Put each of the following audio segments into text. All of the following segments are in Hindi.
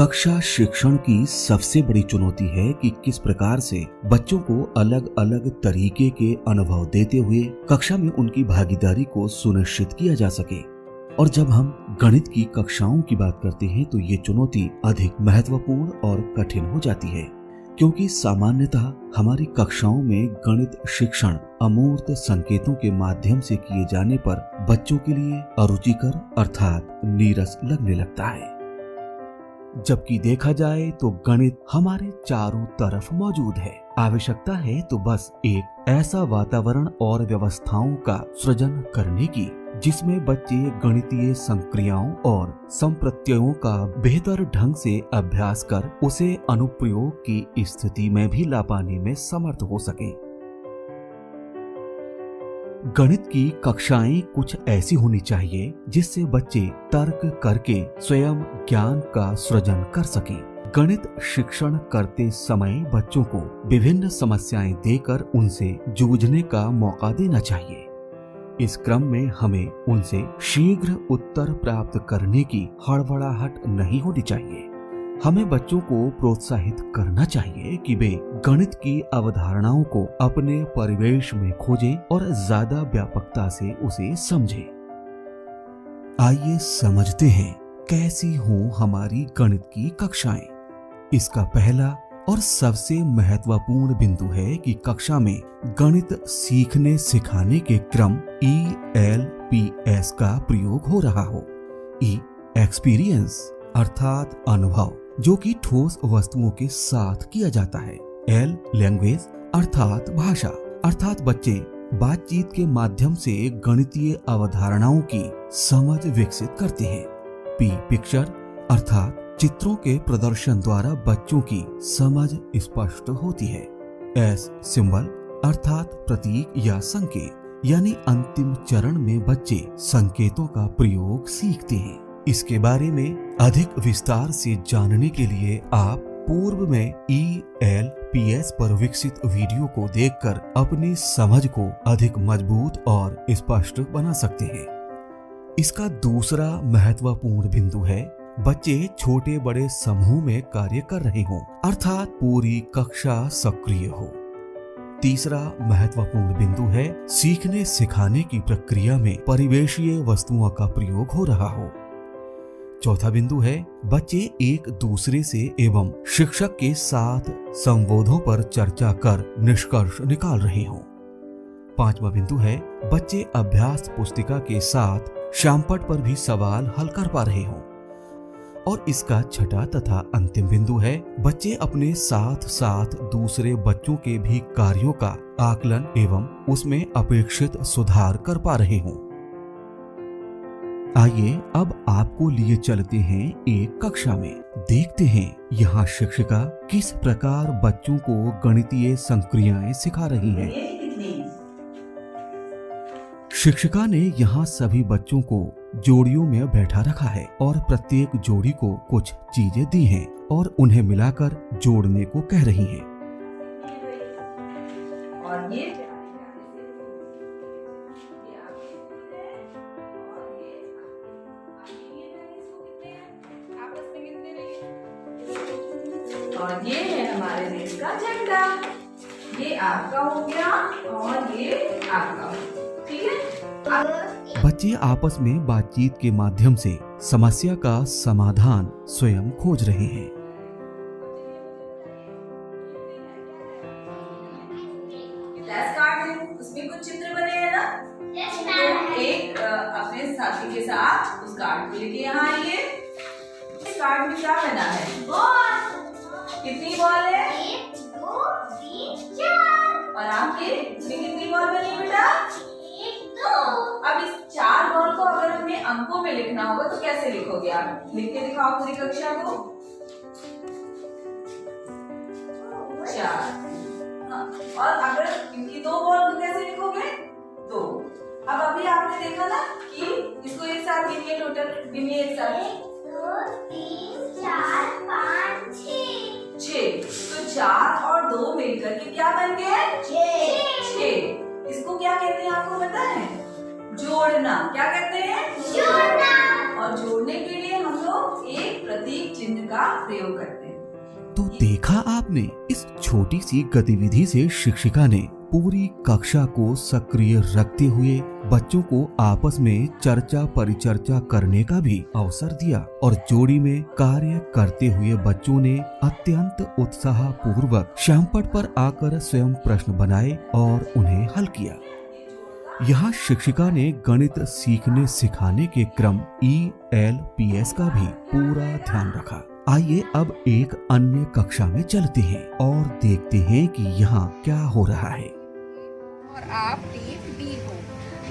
कक्षा शिक्षण की सबसे बड़ी चुनौती है कि किस प्रकार से बच्चों को अलग अलग तरीके के अनुभव देते हुए कक्षा में उनकी भागीदारी को सुनिश्चित किया जा सके। और जब हम गणित की कक्षाओं की बात करते हैं तो ये चुनौती अधिक महत्वपूर्ण और कठिन हो जाती है, क्योंकि सामान्यतः हमारी कक्षाओं में गणित शिक्षण अमूर्त संकेतों के माध्यम से किए जाने पर बच्चों के लिए अरुचिकर अर्थात नीरस लगने लगता है। जबकि देखा जाए तो गणित हमारे चारों तरफ मौजूद है। आवश्यकता है तो बस एक ऐसा वातावरण और व्यवस्थाओं का सृजन करने की जिसमें बच्चे गणितीय संक्रियाओं और संप्रत्ययों का बेहतर ढंग से अभ्यास कर उसे अनुप्रयोग की स्थिति में भी ला पाने में समर्थ हो सके। गणित की कक्षाएं कुछ ऐसी होनी चाहिए जिससे बच्चे तर्क करके स्वयं ज्ञान का सृजन कर सकें। गणित शिक्षण करते समय बच्चों को विभिन्न समस्याएं देकर उनसे जूझने का मौका देना चाहिए। इस क्रम में हमें उनसे शीघ्र उत्तर प्राप्त करने की हड़बड़ाहट नहीं होनी चाहिए। हमें बच्चों को प्रोत्साहित करना चाहिए कि वे गणित की अवधारणाओं को अपने परिवेश में खोजें और ज्यादा व्यापकता से उसे समझें। आइए समझते हैं कैसी हों हमारी गणित की कक्षाएं। इसका पहला और सबसे महत्वपूर्ण बिंदु है कि कक्षा में गणित सीखने सिखाने के क्रम ELPS का प्रयोग हो रहा हो। E एक्सपीरियंस अर्थात अनुभव, जो कि ठोस वस्तुओं के साथ किया जाता है। L लैंग्वेज अर्थात भाषा, अर्थात बच्चे बातचीत के माध्यम से गणितीय अवधारणाओं की समझ विकसित करते हैं। P पिक्चर अर्थात चित्रों के प्रदर्शन द्वारा बच्चों की समझ स्पष्ट होती है। S सिंबल अर्थात प्रतीक या संकेत, यानी अंतिम चरण में बच्चे संकेतों का प्रयोग सीखते हैं। इसके बारे में अधिक विस्तार से जानने के लिए आप पूर्व में ELPS पर विकसित वीडियो को देखकर अपनी समझ को अधिक मजबूत और स्पष्ट बना सकते हैं। इसका दूसरा महत्वपूर्ण बिंदु है बच्चे छोटे बड़े समूह में कार्य कर रहे हों, अर्थात पूरी कक्षा सक्रिय हो। तीसरा महत्वपूर्ण बिंदु है सीखने सिखाने की प्रक्रिया में परिवेशीय वस्तुओं का प्रयोग हो रहा हो। चौथा बिंदु है बच्चे एक दूसरे से एवं शिक्षक के साथ संवादों पर चर्चा कर निष्कर्ष निकाल रहे हों। पांचवा बिंदु है बच्चे अभ्यास पुस्तिका के साथ शामपट पर भी सवाल हल कर पा रहे हों। और इसका छठा तथा अंतिम बिंदु है बच्चे अपने साथ साथ दूसरे बच्चों के भी कार्यों का आकलन एवं उसमें अपेक्षित सुधार कर पा रहे हों। आइए अब आपको लिए चलते हैं एक कक्षा में। देखते हैं यहाँ शिक्षिका किस प्रकार बच्चों को गणितीय संक्रियाएं सिखा रही हैं। शिक्षिका ने यहाँ सभी बच्चों को जोड़ियों में बैठा रखा है और प्रत्येक जोड़ी को कुछ चीजें दी हैं और उन्हें मिलाकर जोड़ने को कह रही हैं। और ये और ये है हमारे देश का झंडा। ये आपका हो गया और ये आपका, ठीक है। बच्चे आपस में बातचीत के माध्यम से समस्या का समाधान स्वयं खोज रहे हैं। फ्लैश कार्ड है, उसमें कुछ चित्र बने हैं ना। तो एक अपने साथी के साथ उस कार्ड को लेके यहाँ आइए। इस कार्ड में क्या बना है? बॉल। कितनी बॉल है? 1 2 3 4। और आपके इसमें कितनी बॉल बनी है बेटा? 1 2। अब इस 4 बॉल को अगर हमें अंकों में लिखना होगा तो कैसे लिखोगे आप? लिख के दिखाओ पूरी कक्षा को। 4। और अगर इनकी 2 बॉल को कैसे लिखोगे? 2। अब अभी आपने देखा ना कि इसको एक साथ गिनिए, टोटल गिनिए एक साथ। 1 2 3 4 5 6। तो 4 और 2 मिलकर के क्या बन गए? 6। इसको क्या कहते हैं आपको पता है? जोड़ना। क्या कहते हैं? जोड़ना। और जोड़ने के लिए हम लोग एक प्रतीक चिन्ह का प्रयोग करते हैं। तो देखा आपने, इस छोटी सी गतिविधि से शिक्षिका ने पूरी कक्षा को सक्रिय रखते हुए बच्चों को आपस में चर्चा परिचर्चा करने का भी अवसर दिया और जोड़ी में कार्य करते हुए बच्चों ने अत्यंत उत्साह पूर्वक श्यामपट्ट पर आकर स्वयं प्रश्न बनाए और उन्हें हल किया। यहाँ शिक्षिका ने गणित सीखने सिखाने के क्रम ELPS का भी पूरा ध्यान रखा। आइए अब एक अन्य कक्षा में चलते हैं और देखते हैं कि यहाँ क्या हो रहा है। और आप टीम B हो।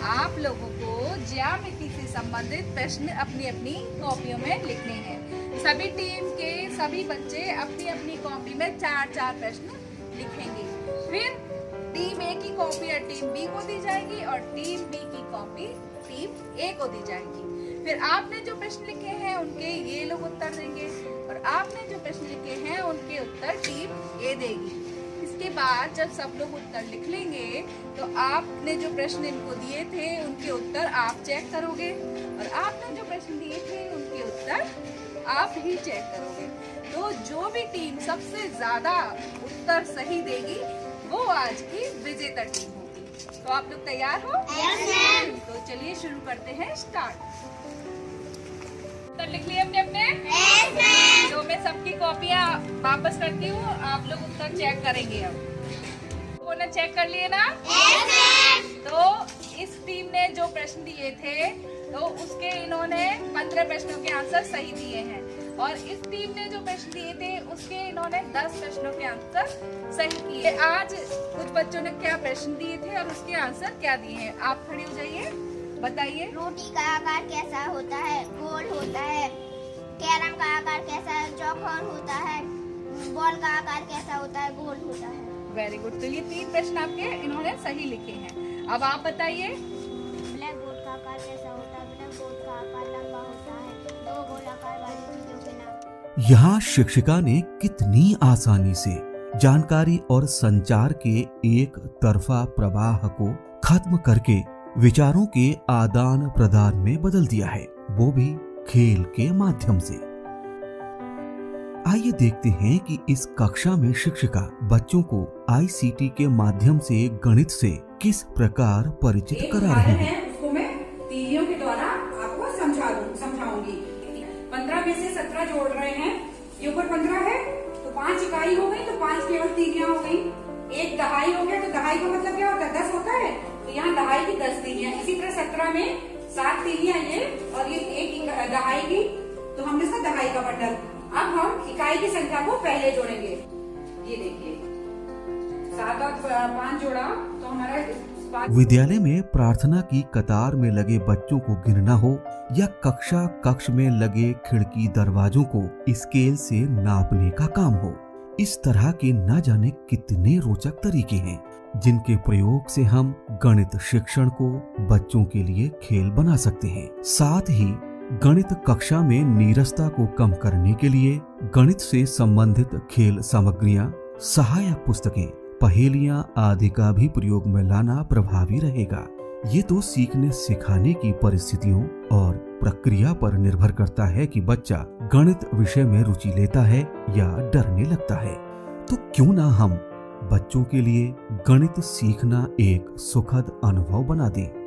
आप लोगों को ज्यामिति से संबंधित प्रश्न अपनी अपनी कॉपियों में लिखने हैं। सभी टीम के सभी बच्चे अपनी अपनी कॉपी में 4-4 प्रश्न लिखेंगे। फिर टीम A की कॉपी टीम B को दी जाएगी और टीम B की कॉपी टीम A को दी जाएगी। फिर आपने जो प्रश्न लिखे हैं उनके ये लोग उत्तर देंगे और आपने जो प्रश्न लिखे हैं उनके उत्तर टीम A देगी। इसके बाद जब सब लोग उत्तर लिख लेंगे तो आपने जो प्रश्न इनको दिए थे उनके उत्तर आप चेक करोगे और आपने जो प्रश्न दिए थे उनके उत्तर आप ही चेक करोगे। तो जो भी टीम सबसे ज्यादा उत्तर सही देगी वो आज की विजेता टीम होगी। तो आप लोग तैयार हो? तो चलिए शुरू करते हैं, स्टार्ट। उत्तर लिख लिए हमने अपने? तो मैं सबकी कॉपियाँ वापस करती हूँ, आप लोग उत्तर चेक करेंगे। अब उन्होंने चेक कर लिए ना? तो इस टीम ने जो प्रश्न दिए थे तो उसके इन्होंने 15 प्रश्नों के आंसर सही दिए हैं और इस टीम ने जो प्रश्न दिए थे उसके इन्होंने 10 प्रश्नों के आंसर सही किए। आज कुछ बच्चों ने क्या प्रश्न दिए थे और उसके आंसर क्या दिए हैं, आप खड़े हो जाइए, बताइए। रोटी का आकार कैसा होता है? गोल होता है। कैरम का आकार कैसा है? चौकोर होता है। बॉल का आकार कैसा होता है? गोल होता है। Very good. तो ये 3 प्रश्न आपके इन्होंने सही लिखे हैं। अब आप बताइए। ब्लैक बोर्ड का आकार कैसा होता है? ब्लैक बोर्ड का आकार लंबा होता है। 2 गोलाकार वाली चीजों के नाम। यहाँ शिक्षिका ने कितनी आसानी से जानकारी और संचार के एक तरफा प्रवाह को खत्म करके विचारों के आदान प्रदान में बदल दिया है, वो भी खेल के माध्यम से। आइए देखते हैं कि इस कक्षा में शिक्षिका बच्चों को ICT के माध्यम से गणित से किस प्रकार परिचित करा रही है। उसको मैं तीलियों के द्वारा आपको समझाऊंगी। 15 में से 17 जोड़ रहे हैं, ये ऊपर 15 है तो 5 इकाई हो गई, तो 5 केवल तीलियां हो गई। 1 दहाई हो गया, तो दहाई का मतलब क्या होता है? 10 होता है, तो यहाँ दहाई की 10 तीलियां। इसी तरह 17 में 7 तीलियां ये और ये 1 दहाई की, तो हमने इसका दहाई का बंडल। अब हम इकाई की संख्या को पहले जोड़ेंगे। ये देखिए 7 और 5 जोड़ा तो हमारा। विद्यालय में प्रार्थना की कतार में लगे बच्चों को गिनना हो या कक्ष में लगे खिड़की दरवाजों को स्केल से नापने का काम हो, इस तरह के न जाने कितने रोचक तरीके हैं जिनके प्रयोग से हम गणित शिक्षण को बच्चों के लिए खेल बना सकते हैं। साथ ही गणित कक्षा में नीरसता को कम करने के लिए गणित से संबंधित खेल सामग्रियां, सहायक पुस्तकें, पहेलियां आदि का भी प्रयोग में लाना प्रभावी रहेगा। ये तो सीखने सिखाने की परिस्थितियों और प्रक्रिया पर निर्भर करता है कि बच्चा गणित विषय में रुचि लेता है या डरने लगता है। तो क्यों ना हम बच्चों के लिए गणित सीखना एक सुखद अनुभव बना दें।